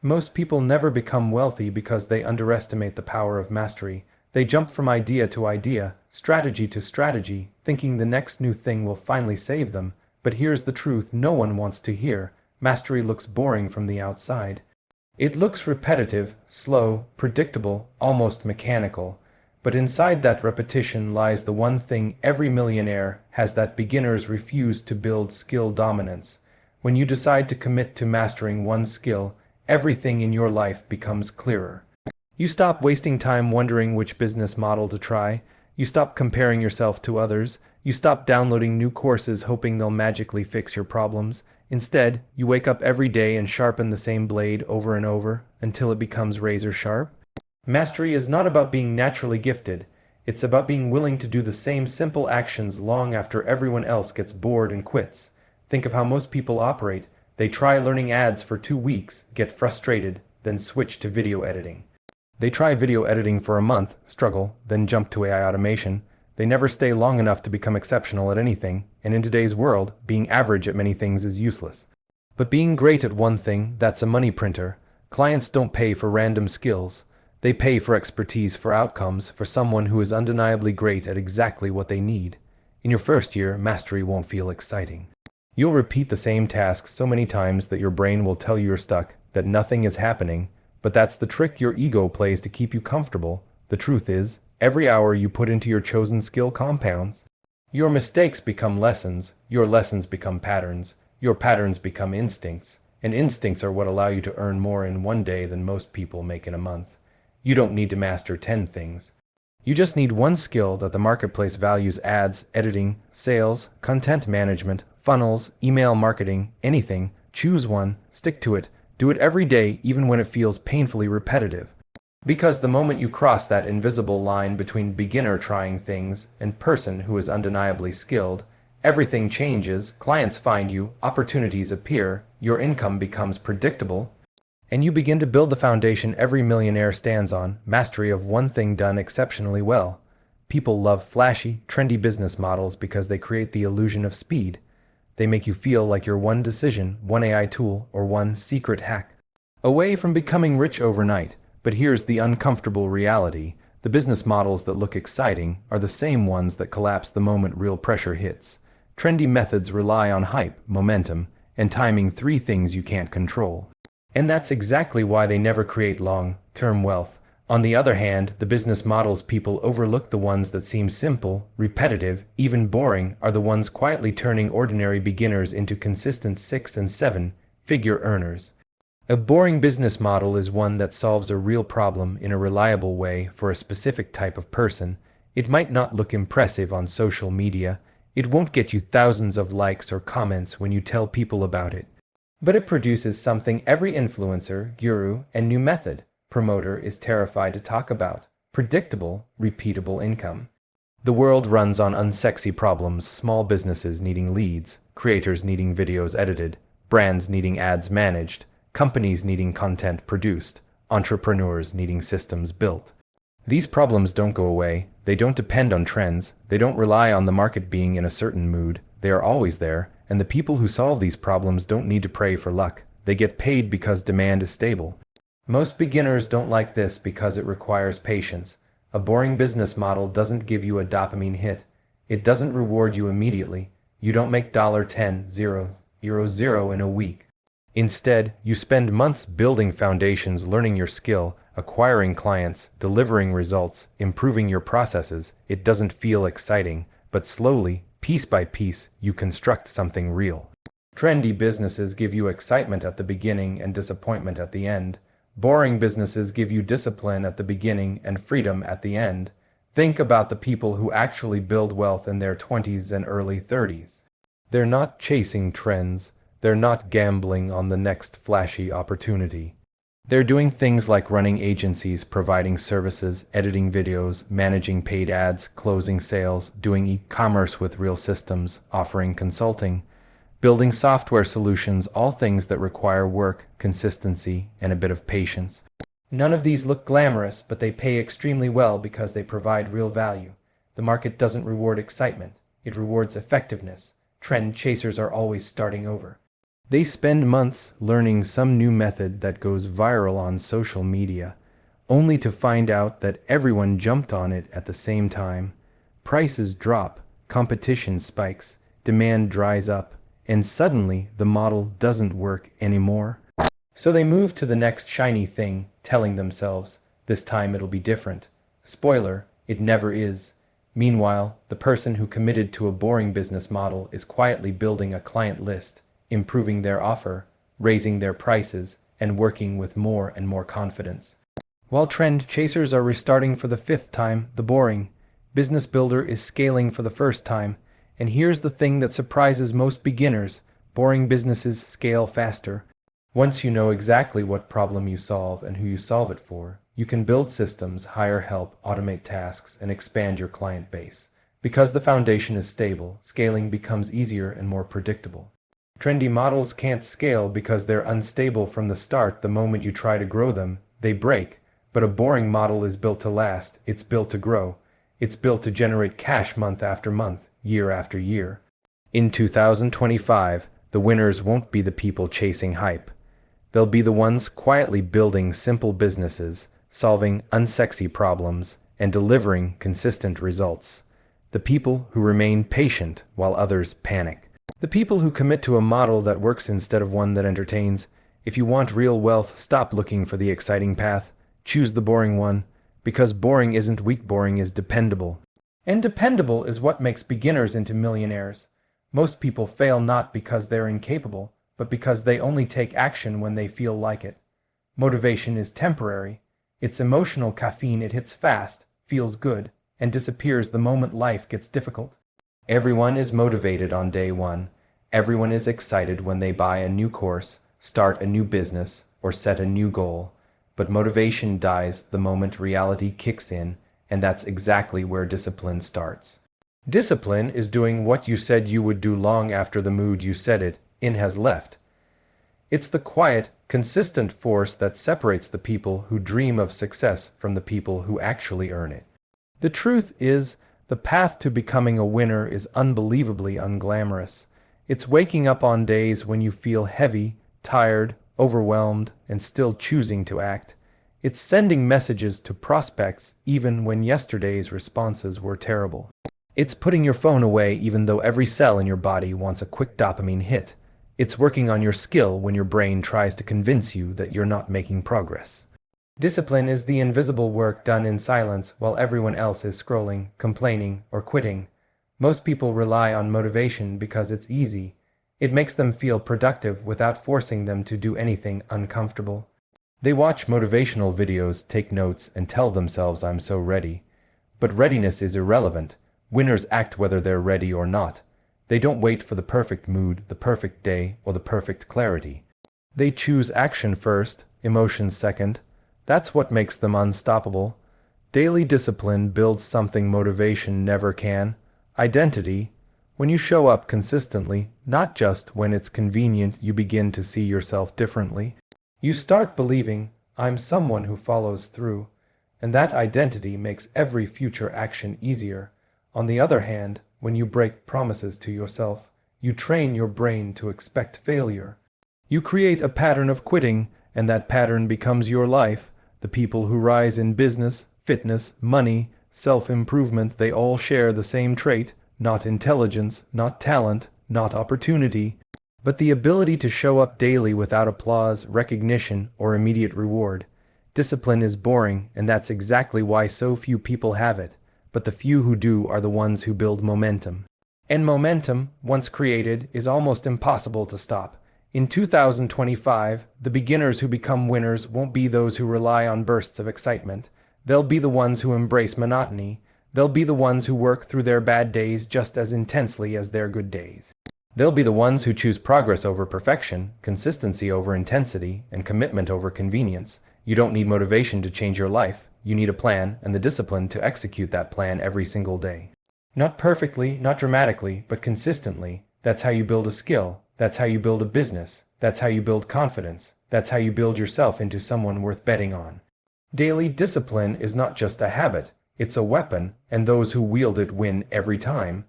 Most people never become wealthy because they underestimate the power of mastery. They jump from idea to idea, strategy to strategy, thinking the next new thing will finally save them. But here's the truth no one wants to hear. Mastery looks boring from the outside. It looks repetitive, slow, predictable, almost mechanical. But inside that repetition lies the one thing every millionaire has that beginners refuse to build: skill dominance. When you decide to commit to mastering one skill, everything in your life becomes clearer. You stop wasting time wondering which business model to try. You stop comparing yourself to others. You stop downloading new courses hoping they'll magically fix your problems. Instead, you wake up every day and sharpen the same blade over and over until it becomes razor sharp. Mastery is not about being naturally gifted. It's about being willing to do the same simple actions long after everyone else gets bored and quits. Think of how most people operate. They try learning ads for 2 weeks, get frustrated, then switch to video editing. They try video editing for a month, struggle, then jump to AI automation. They never stay long enough to become exceptional at anything, and in today's world, being average at many things is useless. But being great at one thing, that's a money printer. Clients don't pay for random skills. They pay for expertise, for outcomes, for someone who is undeniably great at exactly what they need. In your first year, mastery won't feel exciting. You'll repeat the same tasks so many times that your brain will tell you you're stuck, that nothing is happening. But that's the trick your ego plays to keep you comfortable. The truth is, every hour you put into your chosen skill compounds. Your mistakes become lessons, your lessons become patterns, your patterns become instincts, and instincts are what allow you to earn more in one day than most people make in a month. You don't need to master 10 things. You just need one skill that the marketplace values: ads, editing, sales, content management, funnels, email marketing, anything. Choose one, stick to it, do it every day even when it feels painfully repetitive. Because the moment you cross that invisible line between beginner trying things and person who is undeniably skilled, everything changes. Clients find you, opportunities appear, your income becomes predictable, and you begin to build the foundation every millionaire stands on: mastery of one thing done exceptionally well. People love flashy, trendy business models because they create the illusion of speed. They make you feel like you're one decision, one AI tool, or one secret hack away from becoming rich overnight. But here's the uncomfortable reality: the business models that look exciting are the same ones that collapse the moment real pressure hits. Trendy methods rely on hype, momentum, and timing, 3 things you can't control. And that's exactly why they never create long-term wealth. On the other hand, the business models people overlook, the ones that seem simple, repetitive, even boring, are the ones quietly turning ordinary beginners into consistent 6- and 7-figure earners. A boring business model is one that solves a real problem in a reliable way for a specific type of person. It might not look impressive on social media. It won't get you thousands of likes or comments when you tell people about it. But it produces something every influencer, guru, and new method promoter is terrified to talk about: predictable, repeatable income. The world runs on unsexy problems: small businesses needing leads, creators needing videos edited, brands needing ads managed, companies needing content produced, entrepreneurs needing systems built. These problems don't go away. They don't depend on trends. They don't rely on the market being in a certain mood. They are always there, and the people who solve these problems don't need to pray for luck. They get paid because demand is stable. Most beginners don't like this because it requires patience. A boring business model doesn't give you a dopamine hit. It doesn't reward you immediately. You don't make $10,000 in a week. Instead, you spend months building foundations, learning your skill, acquiring clients, delivering results, improving your processes. It doesn't feel exciting, but slowly, piece by piece, you construct something real. Trendy businesses give you excitement at the beginning and disappointment at the end. Boring businesses give you discipline at the beginning and freedom at the end. Think about the people who actually build wealth in their 20s and early 30s. They're not chasing trends. They're not gambling on the next flashy opportunity. They're doing things like running agencies, providing services, editing videos, managing paid ads, closing sales, doing e-commerce with real systems, offering consulting, building software solutions, all things that require work, consistency, and a bit of patience. None of these look glamorous, but they pay extremely well because they provide real value. The market doesn't reward excitement. It rewards effectiveness. Trend chasers are always starting over. They spend months learning some new method that goes viral on social media, only to find out that everyone jumped on it at the same time. Prices drop, competition spikes, demand dries up, and suddenly the model doesn't work anymore. So they move to the next shiny thing, telling themselves, this time it'll be different. Spoiler, it never is. Meanwhile, the person who committed to a boring business model is quietly building a client list, improving their offer, raising their prices, and working with more and more confidence. While trend chasers are restarting for the fifth time, the boring business builder is scaling for the first time. And here's the thing that surprises most beginners: boring businesses scale faster. Once you know exactly what problem you solve and who you solve it for, you can build systems, hire help, automate tasks, and expand your client base. Because the foundation is stable, scaling becomes easier and more predictable. Trendy models can't scale because they're unstable from the start. The moment you try to grow them, they break. But a boring model is built to last, it's built to grow. It's built to generate cash month after month, year after year. In 2025, the winners won't be the people chasing hype. They'll be the ones quietly building simple businesses, solving unsexy problems, and delivering consistent results. The people who remain patient while others panic. The people who commit to a model that works instead of one that entertains. If you want real wealth, stop looking for the exciting path. Choose the boring one. Because boring isn't weak, boring is dependable. And dependable is what makes beginners into millionaires. Most people fail not because they're incapable, but because they only take action when they feel like it. Motivation is temporary. It's emotional caffeine. It hits fast, feels good, and disappears the moment life gets difficult. Everyone is motivated on day one. Everyone is excited when they buy a new course, start a new business, or set a new goal. But motivation dies the moment reality kicks in, and that's exactly where discipline starts. Discipline is doing what you said you would do long after the mood you said it in has left. It's the quiet, consistent force that separates the people who dream of success from the people who actually earn it. The truth is, the path to becoming a winner is unbelievably unglamorous. It's waking up on days when you feel heavy, tired, overwhelmed, and still choosing to act. It's sending messages to prospects even when yesterday's responses were terrible. It's putting your phone away even though every cell in your body wants a quick dopamine hit. It's working on your skill when your brain tries to convince you that you're not making progress. Discipline is the invisible work done in silence while everyone else is scrolling, complaining, or quitting. Most people rely on motivation because it's easy. It makes them feel productive without forcing them to do anything uncomfortable. They watch motivational videos, take notes, and tell themselves, I'm so ready. But readiness is irrelevant. Winners act whether they're ready or not. They don't wait for the perfect mood, the perfect day, or the perfect clarity. They choose action first, emotions second. That's what makes them unstoppable. Daily discipline builds something motivation never can: identity. When you show up consistently, not just when it's convenient, you begin to see yourself differently. You start believing, I'm someone who follows through, and that identity makes every future action easier. On the other hand, when you break promises to yourself, you train your brain to expect failure. You create a pattern of quitting, and that pattern becomes your life. The people who rise in business, fitness, money, self-improvement, they all share the same trait: not intelligence, not talent, not opportunity, but the ability to show up daily without applause, recognition, or immediate reward. Discipline is boring, and that's exactly why so few people have it. But the few who do are the ones who build momentum. And momentum, once created, is almost impossible to stop. In 2025, the beginners who become winners won't be those who rely on bursts of excitement. They'll be the ones who embrace monotony. They'll be the ones who work through their bad days just as intensely as their good days. They'll be the ones who choose progress over perfection, consistency over intensity, and commitment over convenience. You don't need motivation to change your life. You need a plan and the discipline to execute that plan every single day. Not perfectly, not dramatically, but consistently. That's how you build a skill. That's how you build a business. That's how you build confidence. That's how you build yourself into someone worth betting on. Daily discipline is not just a habit. It's a weapon, and those who wield it win every time.